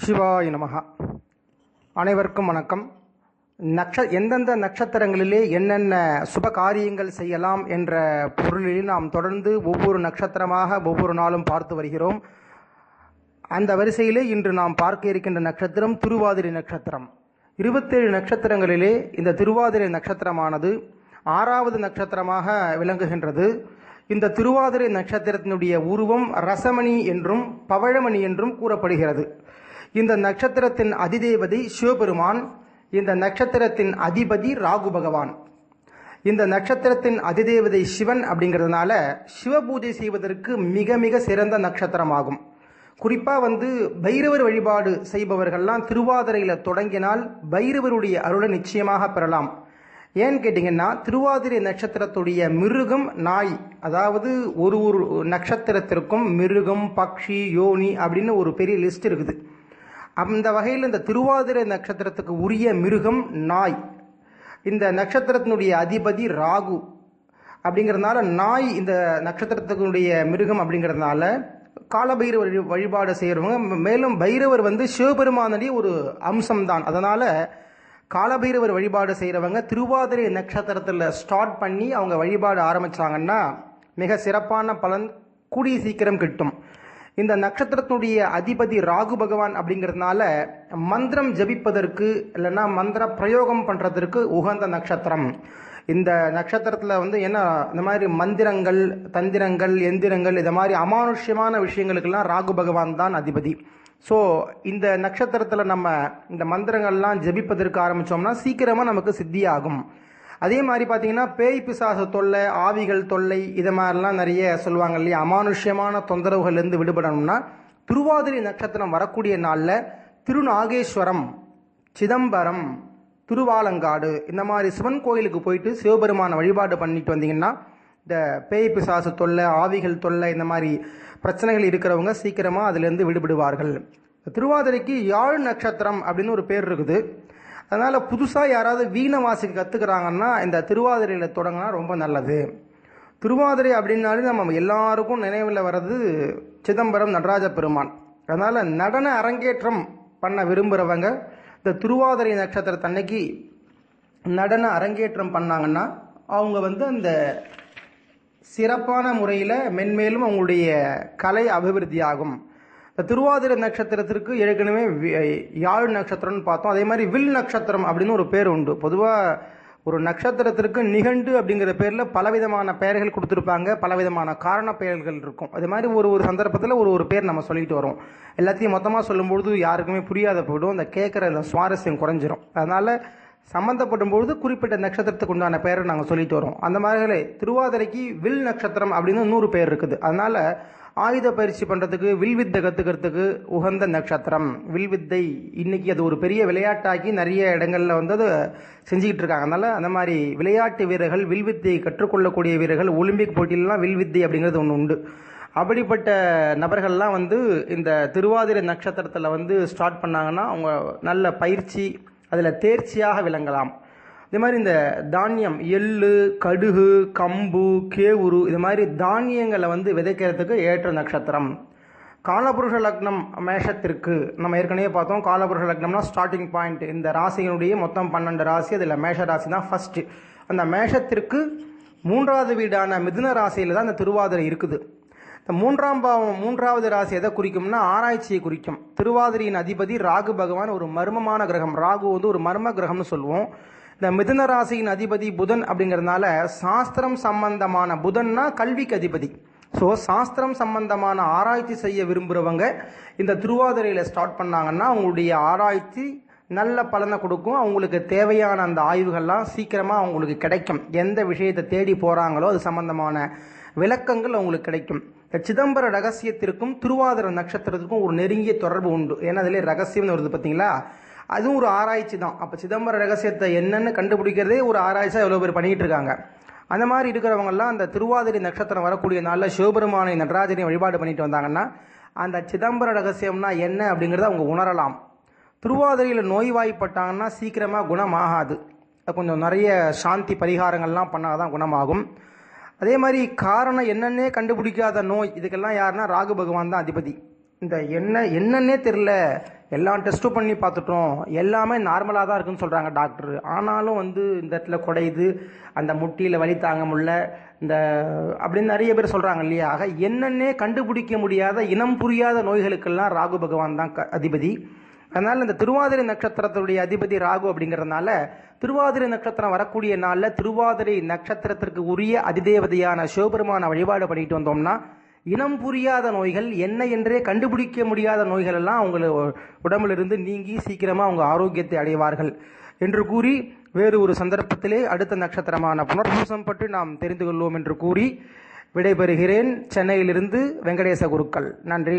சிவாய நமஹ. அனைவருக்கும் வணக்கம். எந்தெந்த நட்சத்திரங்களிலே என்னென்ன சுப காரியங்கள் செய்யலாம் என்ற பொருளில் நாம் தொடர்ந்து ஒவ்வொரு நட்சத்திரமாக ஒவ்வொரு நாளும் பார்த்து வருகிறோம். அந்த வரிசையிலே இன்று நாம் பார்க்க இருக்கின்ற நட்சத்திரம் திருவாதிரை நட்சத்திரம். 27 நட்சத்திரங்களிலே இந்த திருவாதிரை நட்சத்திரமானது 6வது நட்சத்திரமாக விளங்குகின்றது. இந்த திருவாதிரை நட்சத்திரத்தினுடைய உருவம் ரசமணி என்றும் பவழமணி என்றும் கூறப்படுகிறது. இந்த நட்சத்திரத்தின் அதிதேவதை சிவபெருமான். இந்த நட்சத்திரத்தின் அதிபதி ராகு பகவான். இந்த நட்சத்திரத்தின் அதிதேவதை சிவன் அப்படிங்கிறதுனால சிவபூஜை செய்வதற்கு மிக மிக சிறந்த நட்சத்திரமாகும். குறிப்பாக பைரவர் வழிபாடு செய்பவர்கள்லாம் திருவாதிரையில் தொடங்கினால் பைரவருடைய அருளை நிச்சயமாக பெறலாம். ஏன்னு கேட்டிங்கன்னா, திருவாதிரை நட்சத்திரத்துடைய மிருகம் நாய். அதாவது ஒரு ஒரு நட்சத்திரத்திற்கும் மிருகம், பக்ஷி, யோனி அப்படின்னு ஒரு பெரிய லிஸ்ட் இருக்குது. அந்த வகையில் இந்த திருவாதிரை நட்சத்திரத்துக்கு உரிய மிருகம் நாய். இந்த நட்சத்திரத்தினுடைய அதிபதி ராகு அப்படிங்கிறதுனால நாய் இந்த நட்சத்திரத்தினுடைய மிருகம் அப்படிங்கிறதுனால காலபைரவர் வழிபாடு செய்கிறவங்க, மேலும் பைரவர் சிவபெருமானுடைய ஒரு அம்சம்தான். அதனால் காலபைரவர் வழிபாடு செய்கிறவங்க திருவாதிரை நட்சத்திரத்தில் ஸ்டார்ட் பண்ணி அவங்க வழிபாடு ஆரம்பித்தாங்கன்னா மிக சிறப்பான பலன் கூடிய சீக்கிரம் கிட்டும். இந்த நட்சத்திரத்தினுடைய அதிபதி ராகு பகவான் அப்படிங்கிறதுனால மந்திரம் ஜபிப்பதற்கு இல்லைன்னா மந்திர பிரயோகம் பண்ணுறதற்கு உகந்த நட்சத்திரம். இந்த நட்சத்திரத்தில் என்ன இந்த மாதிரி மந்திரங்கள், தந்திரங்கள், எந்திரங்கள், இதை மாதிரி அமானுஷ்யமான விஷயங்களுக்கெல்லாம் ராகு பகவான் தான் அதிபதி. ஸோ இந்த நட்சத்திரத்தில் நம்ம இந்த மந்திரங்கள்லாம் ஜபிப்பதற்கு ஆரம்பித்தோம்னா சீக்கிரமாக நமக்கு சித்தியாகும். அதே மாதிரி பார்த்தீங்கன்னா, பேய் பிசாசு தொல்லை, ஆவிகள் தொல்லை, இது மாதிரிலாம் நிறைய சொல்லுவாங்க இல்லையா. அமானுஷ்யமான தொந்தரவுகள்லேருந்து விடுபடணும்னா திருவாதிரை நட்சத்திரம் வரக்கூடிய நாளில் திருநாகேஸ்வரம், சிதம்பரம், திருவாலங்காடு இந்த மாதிரி சிவன் கோயிலுக்கு போயிட்டு சிவபெருமான வழிபாடு பண்ணிட்டு வந்தீங்கன்னா இந்த பேய் பிசாசு தொல்லை, ஆவிகள் தொல்லை, இந்த மாதிரி பிரச்சனைகள் இருக்கிறவங்க சீக்கிரமாக அதிலேருந்து விடுபடுவார்கள். திருவாதிரைக்கு யாழ் நட்சத்திரம் அப்படின்னு ஒரு பேர் இருக்குது. அதனால் புதுசாக யாராவது வீணை வாசிக்க கற்றுக்கிறாங்கன்னா இந்த திருவாதிரையில் தொடங்கினா ரொம்ப நல்லது. திருவாதிரை அப்படின்னாலே நம்ம எல்லாருக்கும் நினைவில் வர்றது சிதம்பரம் நடராஜ பெருமான். அதனால் நடன அரங்கேற்றம் பண்ண விரும்புகிறவங்க இந்த திருவாதிரை நட்சத்திரத்தன்னைக்கு நடன அரங்கேற்றம் பண்ணாங்கன்னா அவங்க அந்த சிறப்பான முறையில் மென்மேலும் அவங்களுடைய கலை அபிவிருத்தி ஆகும். திருவாதிரை நட்சத்திரத்திற்கு ஏற்கனவே யாழ் நட்சத்திரம்னு பார்த்தோம். அதே மாதிரி வில் நட்சத்திரம் அப்படின்னு ஒரு பேர் உண்டு. பொதுவாக ஒரு நட்சத்திரத்திற்கு நிகண்டு அப்படிங்கிற பேரில் பலவிதமான பெயர்கள் கொடுத்துருப்பாங்க, பலவிதமான காரண பெயர்கள் இருக்கும். அதே மாதிரி ஒரு ஒரு சந்தர்ப்பத்தில் ஒரு ஒரு பேர் நம்ம சொல்லிட்டு வரோம். எல்லாத்தையும் மொத்தமாக சொல்லும்பொழுது யாருக்குமே புரியாத போய்டும், அந்த கேட்குற சுவாரஸ்யம் குறைஞ்சிரும். அதனால் சம்மந்தப்படும் பொழுது குறிப்பிட்ட நட்சத்திரத்துக்கு உண்டான பெயரை நாங்கள் சொல்லிட்டு வரோம். அந்த மாதிரி திருவாதிரைக்கு வில் நட்சத்திரம் அப்படின்னு 100 பேர் இருக்குது. அதனால் ஆயுத பயிற்சி பண்ணுறதுக்கு, வில்வித்தை கற்றுக்கிறதுக்கு உகந்த நட்சத்திரம். வில்வித்தை இன்னைக்கு அது ஒரு பெரிய விளையாட்டாக்கி நிறைய இடங்களில் அதை செஞ்சுக்கிட்டு இருக்காங்க. அதனால் அந்த மாதிரி விளையாட்டு வீரர்கள், வில்வித்தையை கற்றுக்கொள்ளக்கூடிய வீரர்கள், ஒலிம்பிக் போட்டியிலலாம் வில்வித்தை அப்படிங்கிறது ஒன்று உண்டு. அப்படிப்பட்ட நபர்கள்லாம் இந்த திருவாதிரை நட்சத்திரத்தில் ஸ்டார்ட் பண்ணாங்கன்னா அவங்க நல்ல பயிற்சி, அதில் தேர்ச்சியாக விளங்கலாம். இதே மாதிரி இந்த தானியம், எள்ளு, கடுகு, கம்பு, கேவுரு, இது மாதிரி தானியங்களை விதைக்கிறதுக்கு ஏற்ற நட்சத்திரம். காலபுருஷ லக்னம் மேஷத்திற்கு நம்ம ஏற்கனவே பார்த்தோம். காலபுருஷ லக்னம்னா ஸ்டார்டிங் பாயிண்ட். இந்த ராசியினுடைய மொத்தம் 12 ராசி, அதில் மேஷ ராசி தான் ஃபர்ஸ்ட். அந்த மேஷத்திற்கு 3வது வீடான மிதுன ராசியில் தான் இந்த திருவாதிரை இருக்குது. இந்த 3ஆம் பாவம், 3வது ராசி எதை குறிக்கும்னா ஆராய்ச்சியை குறிக்கும். திருவாதிரையின் அதிபதி ராகு பகவான் ஒரு மர்மமான கிரகம். ராகு ஒரு மர்ம கிரகம்னு சொல்லுவோம். இந்த மிதுன ராசியின் அதிபதி புதன் அப்படிங்கிறதுனால சாஸ்திரம் சம்பந்தமான, புதன்னா கல்விக்கு அதிபதி. ஸோ சாஸ்திரம் சம்பந்தமான ஆராய்ச்சி செய்ய விரும்புகிறவங்க இந்த திருவாதிரையில் ஸ்டார்ட் பண்ணாங்கன்னா அவங்களுடைய ஆராய்ச்சி நல்ல பலனை கொடுக்கும். அவங்களுக்கு தேவையான அந்த ஆய்வுகள்லாம் சீக்கிரமாக அவங்களுக்கு கிடைக்கும். எந்த விஷயத்தை தேடி போகிறாங்களோ அது சம்பந்தமான விளக்கங்கள் அவங்களுக்கு கிடைக்கும். சிதம்பர ரகசியத்திற்கும் திருவாதிரை நட்சத்திரத்திற்கும் ஒரு நெருங்கிய தொடர்பு உண்டு. ஏன்னா அதிலே ரகசியம்னு வருது பார்த்தீங்களா, அதுவும் ஒரு ஆராய்ச்சி தான். அப்போ சிதம்பர ரகசியத்தை என்னென்னு கண்டுபிடிக்கிறதே ஒரு ஆராய்ச்சியாக எவ்வளோ பேர் பண்ணிகிட்டு இருக்காங்க. அந்த மாதிரி இருக்கிறவங்கெல்லாம் அந்த திருவாதிரை நட்சத்திரம் வரக்கூடிய நாளில் சிவபெருமானை, நடராஜனை வழிபாடு பண்ணிட்டு வந்தாங்கன்னா அந்த சிதம்பர ரகசியம்னா என்ன அப்படிங்கிறத அவங்க உணரலாம். திருவாதிரையில் நோய்வாய்ப்பட்டாங்கன்னா சீக்கிரமாக குணமாகாது. கொஞ்சம் நிறைய சாந்தி பரிகாரங்கள்லாம் பண்ணால் தான் குணமாகும். அதே மாதிரி காரணம் என்னன்னே கண்டுபிடிக்காத நோய், இதுக்கெல்லாம் யாருன்னா ராகு பகவான் தான் அதிபதி. இந்த என்னன்னே தெரில, எல்லாம் டெஸ்ட்டும் பண்ணி பார்த்துட்டோம், எல்லாமே நார்மலாக தான் இருக்குன்னு சொல்கிறாங்க டாக்டர். ஆனாலும் இந்த இடத்துல குடையுது, அந்த முட்டியில் வலி தாங்க முடியல, இந்த அப்படின்னு நிறைய பேர் சொல்கிறாங்க இல்லையா. ஆக என்னன்னே கண்டுபிடிக்க முடியாத இனம் புரியாத நோய்களுக்கெல்லாம் ராகு பகவான் தான் அதிபதி. அதனால் இந்த திருவாதிரை நட்சத்திரத்துடைய அதிபதி ராகு அப்படிங்கிறதுனால திருவாதிரை நட்சத்திரம் வரக்கூடிய நாளில் திருவாதிரை நட்சத்திரத்திற்கு உரிய அதிதேவதையான சிவபெருமான வழிபாடு பண்ணிட்டு வந்தோம்னா இனம் புரியாத நோய்கள், என்ன என்றே கண்டுபிடிக்க முடியாத நோய்கள் எல்லாம் அவங்க உடம்பிலிருந்து நீங்கி சீக்கிரமாக அவங்க ஆரோக்கியத்தை அடைவார்கள் என்று கூறி, வேறு ஒரு சந்தர்ப்பத்திலே அடுத்த நட்சத்திரமான புனர்பூசம் பற்றி நாம் தெரிந்து கொள்வோம் என்று கூறி விடைபெறுகிறேன். சென்னையிலிருந்து வெங்கடேச குருக்கள். நன்றி.